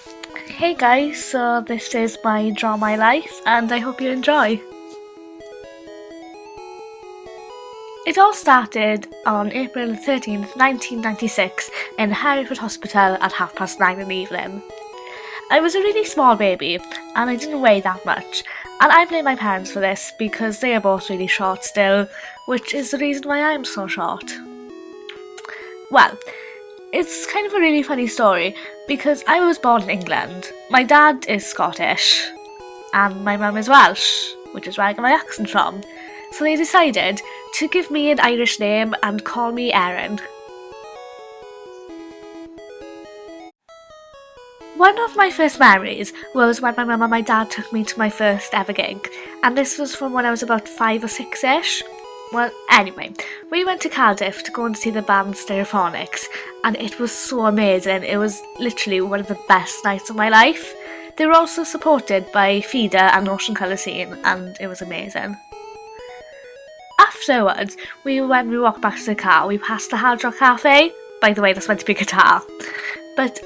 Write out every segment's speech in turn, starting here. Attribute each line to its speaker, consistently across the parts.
Speaker 1: Hey guys, so this is my Draw My Life and I hope you enjoy. It all started on April 13th, 1996 in Hereford Hospital at 9:30 in the evening. I was a really small baby and I didn't weigh that much, and I blame my parents for this because they are both really short still, which is the reason why I'm so short. Well, it's kind of a really funny story because I was born in England. My dad is Scottish and my mum is Welsh, which is where I get my accent from. So they decided to give me an Irish name and call me Erin. One of my first memories was when my mum and my dad took me to my first ever gig, and this was from when I was about 5 or 6ish. Well, anyway, we went to Cardiff to go and see the band Stereophonics, and it was so amazing. It was literally one of the best nights of my life. They were also supported by Feeder and Ocean Colour Scene, and it was amazing. Afterwards, when we walked back to the car, we passed the Hard Rock Cafe. By the way, that's meant to be a guitar. But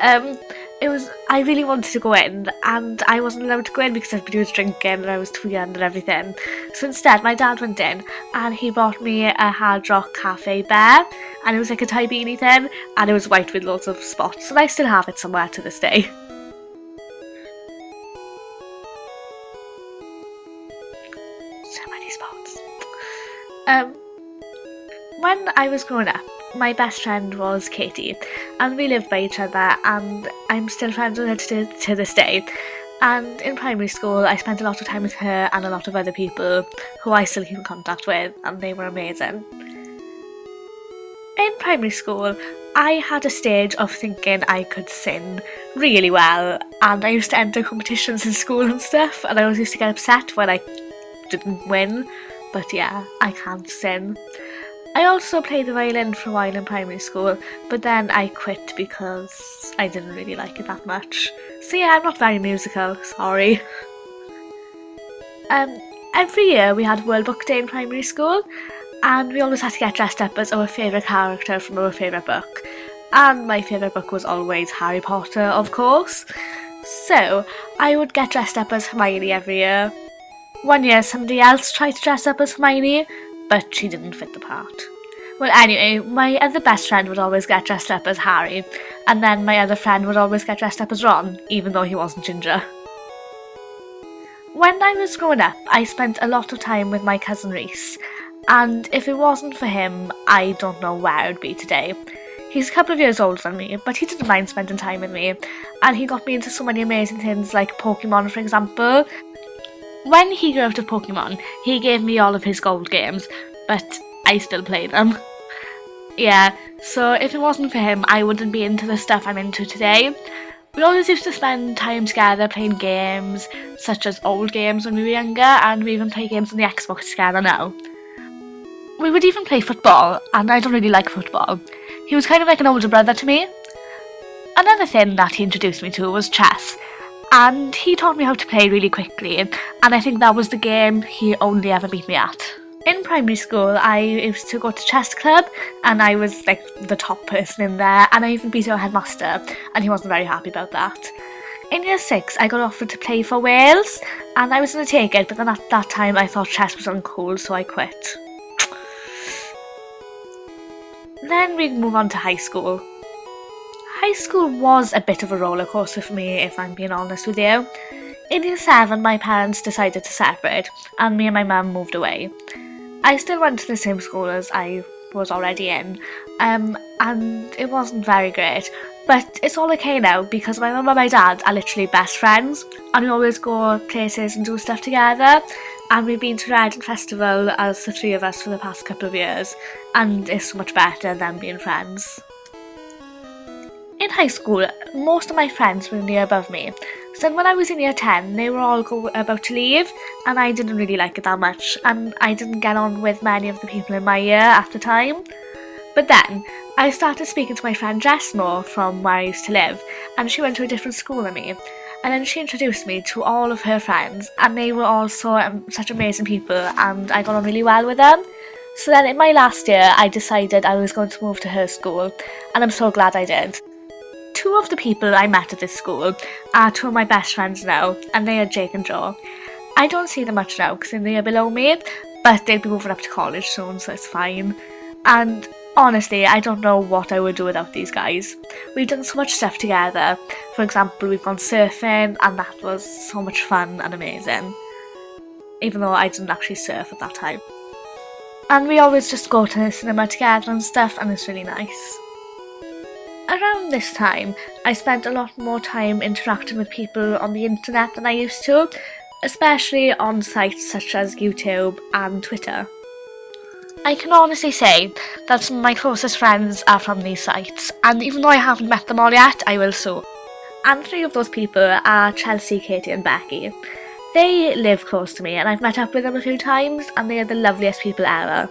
Speaker 1: I really wanted to go in, and I wasn't allowed to go in because everybody was drinking and I was too young and everything. So instead, my dad went in and he bought me a Hard Rock Cafe bear, and it was like a Thai beanie thing, and it was white with loads of spots, and I still have it somewhere to this day. So many spots. When I was growing up, my best friend was Katie, and we lived by each other, and I'm still friends with her to this day. And in primary school, I spent a lot of time with her and a lot of other people who I still keep in contact with, and they were amazing. In primary school, I had a stage of thinking I could sing really well, and I used to enter competitions in school and stuff, and I always used to get upset when I didn't win, but yeah, I can't sing. I also played the violin for a while in primary school, but then I quit because I didn't really like it that much. So yeah, I'm not very musical, sorry. Every year we had World Book Day in primary school, and we always had to get dressed up as our favourite character from our favourite book. And my favourite book was always Harry Potter, of course. So I would get dressed up as Hermione every year. One year somebody else tried to dress up as Hermione, but she didn't fit the part. Well, anyway, my other best friend would always get dressed up as Harry, and then my other friend would always get dressed up as Ron, even though he wasn't ginger. When I was growing up, I spent a lot of time with my cousin Reese, and if it wasn't for him, I don't know where I'd be today. He's a couple of years older than me, but he didn't mind spending time with me, and he got me into so many amazing things like Pokemon, for example. When he grew out of Pokemon, he gave me all of his gold games, but I still play them. Yeah, so if it wasn't for him, I wouldn't be into the stuff I'm into today. We always used to spend time together playing games, such as old games when we were younger, and we even play games on the Xbox together now. We would even play football, and I don't really like football. He was kind of like an older brother to me. Another thing that he introduced me to was chess, and he taught me how to play really quickly, and I think that was the game he only ever beat me at. In primary school, I used to go to chess club, and I was like the top person in there, and I even beat our headmaster, and he wasn't very happy about that. In year 6, I got offered to play for Wales, and I was going to take it, but then at that time I thought chess was uncool, so I quit. Then we move on to high school. High school was a bit of a roller coaster for me, if I'm being honest with you. In year 7, my parents decided to separate, and me and my mum moved away. I still went to the same school as I was already in, and it wasn't very great, but it's all okay now because my mum and my dad are literally best friends, and we always go places and do stuff together, and we've been to Reading Festival as the three of us for the past couple of years, and it's so much better than being friends. In high school, most of my friends were in the year above me, so when I was in year 10, they were all about to leave, and I didn't really like it that much, and I didn't get on with many of the people in my year at the time. But then, I started speaking to my friend Jess more from where I used to live, and she went to a different school than me, and then she introduced me to all of her friends, and they were also such amazing people, and I got on really well with them. So then in my last year, I decided I was going to move to her school, and I'm so glad I did. two of the people I met at this school are two of my best friends now, and they are Jake and Joe. I don't see them much now because they are below me, but they'll be moving up to college soon, so it's fine. And honestly, I don't know what I would do without these guys. We've done so much stuff together. For example, we've gone surfing, and that was so much fun and amazing. Even though I didn't actually surf at that time. And we always just go to the cinema together and stuff, and it's really nice. Around this time, I spent a lot more time interacting with people on the internet than I used to, especially on sites such as YouTube and Twitter. I can honestly say that some of my closest friends are from these sites, and even though I haven't met them all yet, I will soon. And three of those people are Chelsea, Katie and Becky. They live close to me, and I've met up with them a few times, and they are the loveliest people ever.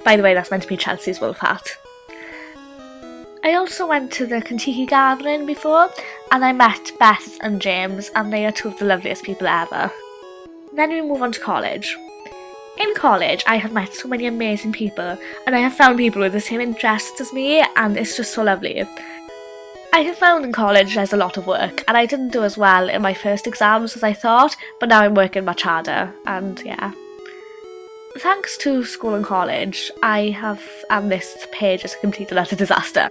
Speaker 1: By the way, that's meant to be Chelsea's wolf hat. I also went to the Kentucky gathering before, and I met Beth and James, and they are two of the loveliest people ever. Then we move on to college. In college, I have met so many amazing people, and I have found people with the same interests as me, and it's just so lovely. I have found in college there's a lot of work, and I didn't do as well in my first exams as I thought, but now I'm working much harder, and yeah. Thanks to school and college, I have, and this page is a complete and utter disaster.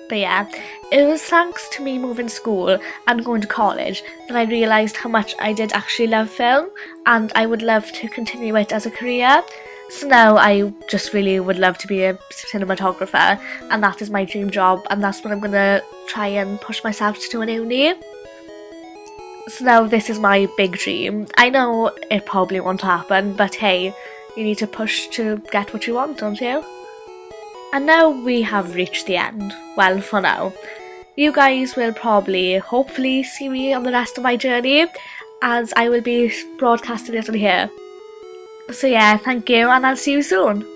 Speaker 1: But yeah, it was thanks to me moving school and going to college that I realised how much I did actually love film, and I would love to continue it as a career. So now I just really would love to be a cinematographer, and that is my dream job, and that's what I'm going to try and push myself to do in uni. So now this is my big dream. I know it probably won't happen, but hey, you need to push to get what you want, don't you? And now we have reached the end. Well, for now. You guys will probably, hopefully, see me on the rest of my journey, as I will be broadcasting it on here. So yeah, thank you, and I'll see you soon.